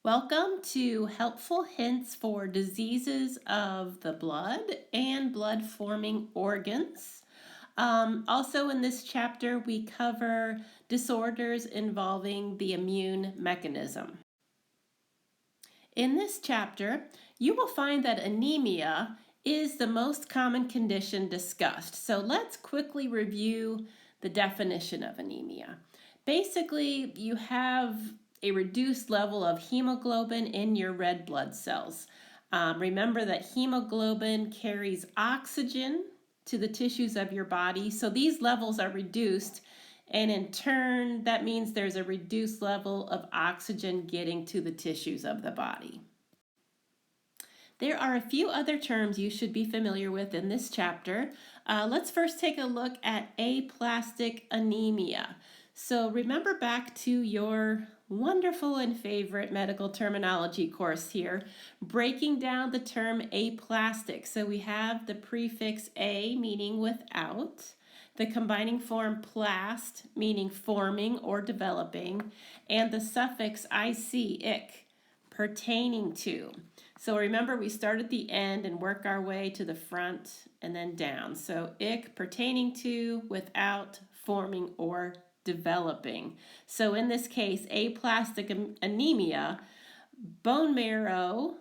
Welcome to Helpful Hints for Diseases of the Blood and Blood-Forming Organs. Also in this chapter, we cover disorders involving the immune mechanism. In this chapter, you will find that anemia is the most common condition discussed. So let's quickly review the definition of anemia. Basically, you have a reduced level of hemoglobin in your red blood cells. Remember that hemoglobin carries oxygen to the tissues of your body, so these levels are reduced, and in turn, that means there's a reduced level of oxygen getting to the tissues of the body. There are a few other terms you should be familiar with in this chapter. Let's first take a look at aplastic anemia. So remember back to your wonderful and favorite medical terminology course here, breaking down the term aplastic. So we have the prefix a meaning without, the combining form plast meaning forming or developing, and the suffix ic, pertaining to. So remember, we start at the end and work our way to the front and then down. So ic, pertaining to, without, forming, or developing. So in this case, aplastic anemia, bone marrow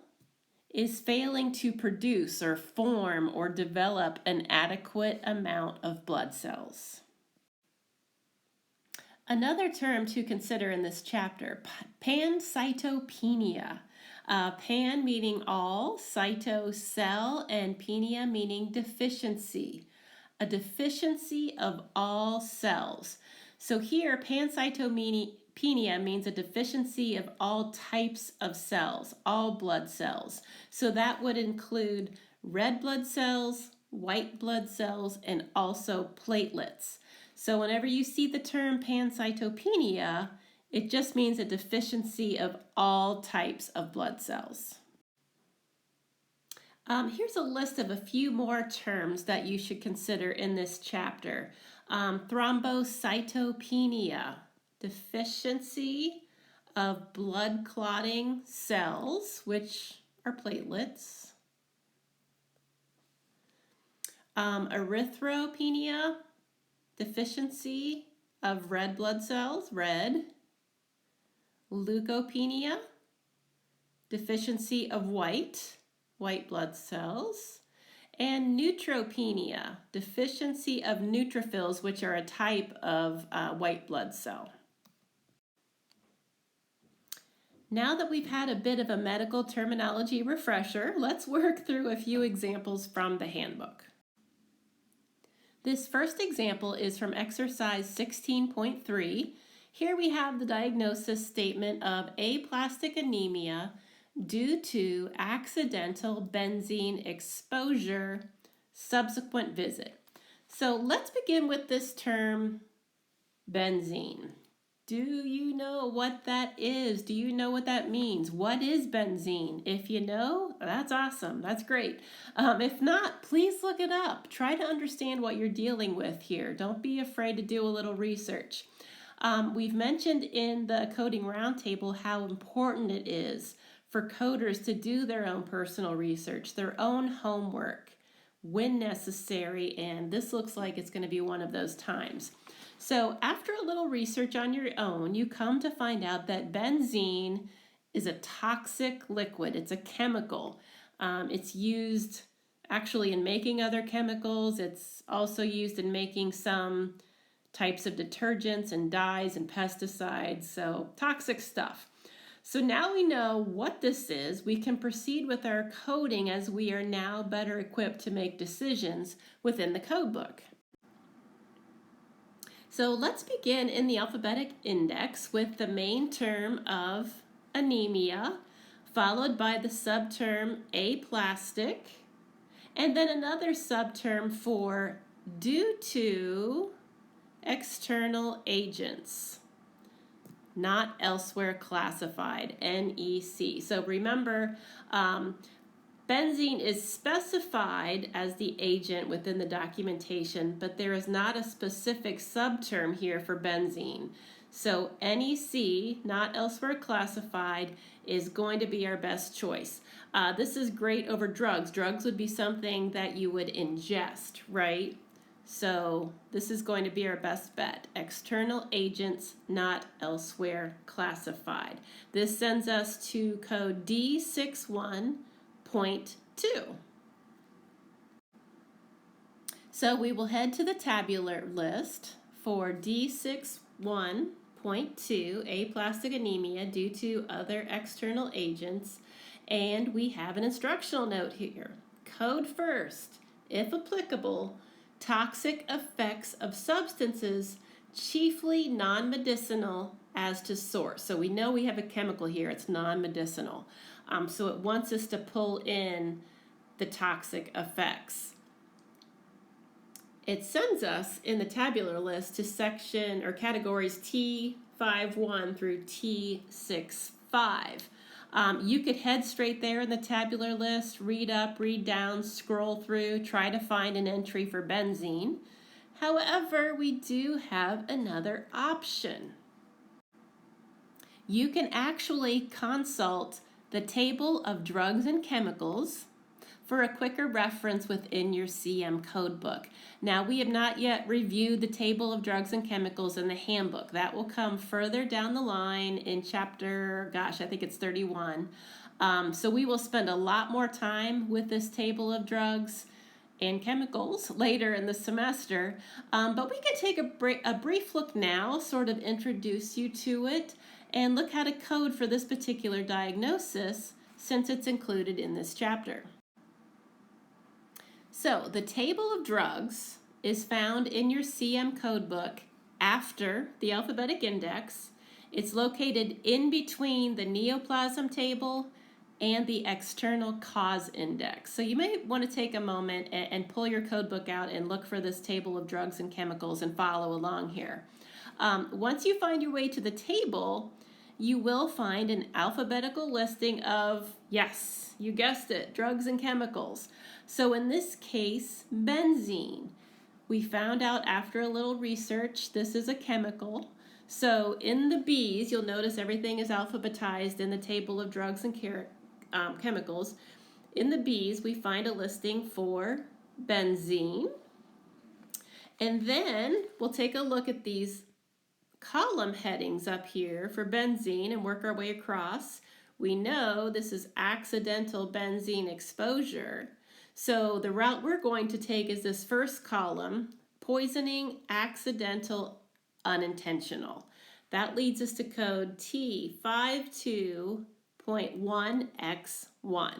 is failing to produce or form or develop an adequate amount of blood cells. Another term to consider in this chapter, pancytopenia. Pan meaning all, cyto cell, and penia meaning deficiency. A deficiency of all cells. So here, pancytopenia means a deficiency of all types of cells, all blood cells. So that would include red blood cells, white blood cells, and also platelets. So whenever you see the term pancytopenia, it just means a deficiency of all types of blood cells. Here's a list of a few more terms that you should consider in this chapter. Thrombocytopenia, deficiency of blood clotting cells, which are platelets. Erythropenia, deficiency of red blood cells, red. Leukopenia, deficiency of white blood cells. And neutropenia, deficiency of neutrophils, which are a type of white blood cell. Now that we've had a bit of a medical terminology refresher, let's work through a few examples from the handbook. This first example is from exercise 16.3. Here we have the diagnosis statement of aplastic anemia due to accidental benzene exposure, subsequent visit. So let's begin with this term, benzene. Do you know what that is? Do you know what that means? What is benzene? If you know, that's awesome. That's great. If not, please look it up. Try to understand what you're dealing with here. Don't be afraid to do a little research. We've mentioned in the coding roundtable how important it is for coders to do their own personal research, their own homework when necessary, and this looks like it's going to be one of those times. So after a little research on your own, you come to find out that benzene is a toxic liquid. It's a chemical. It's used actually in making other chemicals. It's also used in making some types of detergents and dyes and pesticides, so toxic stuff. So now we know what this is. We can proceed with our coding as we are now better equipped to make decisions within the code book. So let's begin in the alphabetic index with the main term of anemia, followed by the subterm aplastic, and then another subterm for due to external agents, not elsewhere classified, NEC. So remember, benzene is specified as the agent within the documentation, but there is not a specific subterm here for benzene. So NEC, not elsewhere classified, is going to be our best choice. This is great over drugs. Drugs would be something that you would ingest, right? So this is going to be our best bet. External agents, not elsewhere classified. This sends us to code D61.2. So we will head to the tabular list for D61.2, aplastic anemia due to other external agents, and we have an instructional note here. Code first, if applicable, toxic effects of substances, chiefly non-medicinal as to source. So we know we have a chemical here, it's non-medicinal. So it wants us to pull in the toxic effects. It sends us in the tabular list to section or categories T51 through T65. You could head straight there in the tabular list, read up, read down, scroll through, try to find an entry for benzene. However, we do have another option. You can actually consult the table of drugs and chemicals for a quicker reference within your CM codebook. Now, we have not yet reviewed the table of drugs and chemicals in the handbook. That will come further down the line in chapter, I think it's 31. So we will spend a lot more time with this table of drugs and chemicals later in the semester. But we can take a brief look now, sort of introduce you to it, and look how to code for this particular diagnosis since it's included in this chapter. So the table of drugs is found in your CM codebook after the alphabetic index. It's located in between the neoplasm table and the external cause index. So you may want to take a moment and pull your codebook out and look for this table of drugs and chemicals and follow along here. Once you find your way to the table, you will find an alphabetical listing of, yes, you guessed it, drugs and chemicals. So in this case, benzene. We found out after a little research, this is a chemical. So in the B's, you'll notice everything is alphabetized in the table of drugs and chemicals. In the B's, we find a listing for benzene. And then we'll take a look at these column headings up here for benzene and work our way across. We know this is accidental benzene exposure. So the route we're going to take is this first column, poisoning, accidental, unintentional. That leads us to code T52.1X1.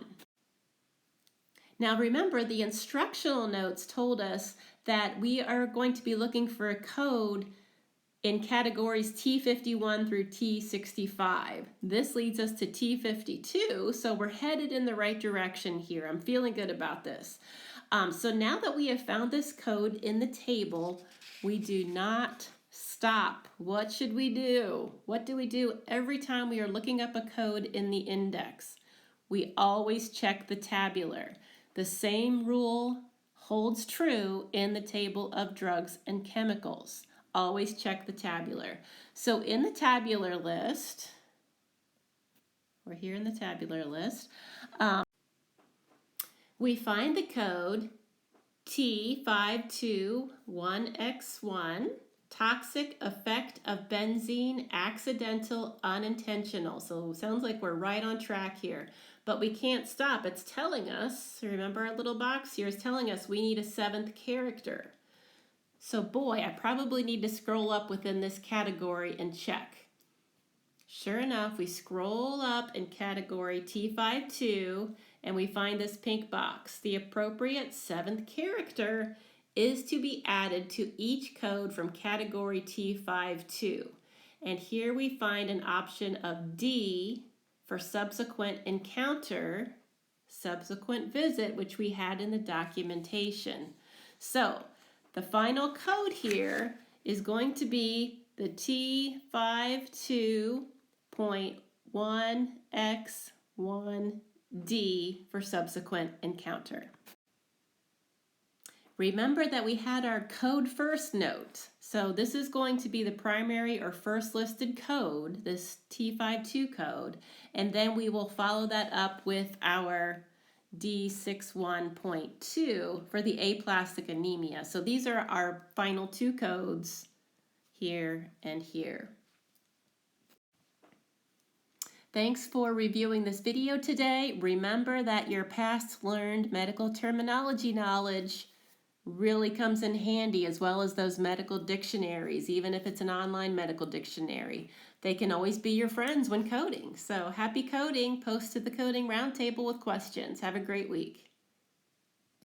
Now remember, the instructional notes told us that we are going to be looking for a code in categories T51 through T65. This leads us to T52, so we're headed in the right direction here. I'm feeling good about this. So now that we have found this code in the table, we do not stop. What should we do? What do we do every time we are looking up a code in the index? We always check the tabular. The same rule holds true in the table of drugs and chemicals. Always check the tabular. So in the tabular list, we're here in the tabular list, we find the code T521X1, toxic effect of benzene, accidental, unintentional. So it sounds like we're right on track here, but we can't stop. It's telling us, remember our little box here is telling us we need a 7th character. So boy, I probably need to scroll up within this category and check. Sure enough, we scroll up in category T52 and we find this pink box. The appropriate 7th character is to be added to each code from category T52. And here we find an option of D for subsequent encounter, subsequent visit, which we had in the documentation. So the final code here is going to be the T52.1X1D for subsequent encounter. Remember that we had our code first note. So this is going to be the primary or first listed code, this T52 code, and then we will follow that up with our D61.2 for the aplastic anemia. So these are our final two codes here and here. Thanks for reviewing this video today. Remember that your past learned medical terminology knowledge really comes in handy, as well as those medical dictionaries, even if it's an online medical dictionary. They can always be your friends when coding. So happy coding. Post to the Coding Roundtable with questions. Have a great week.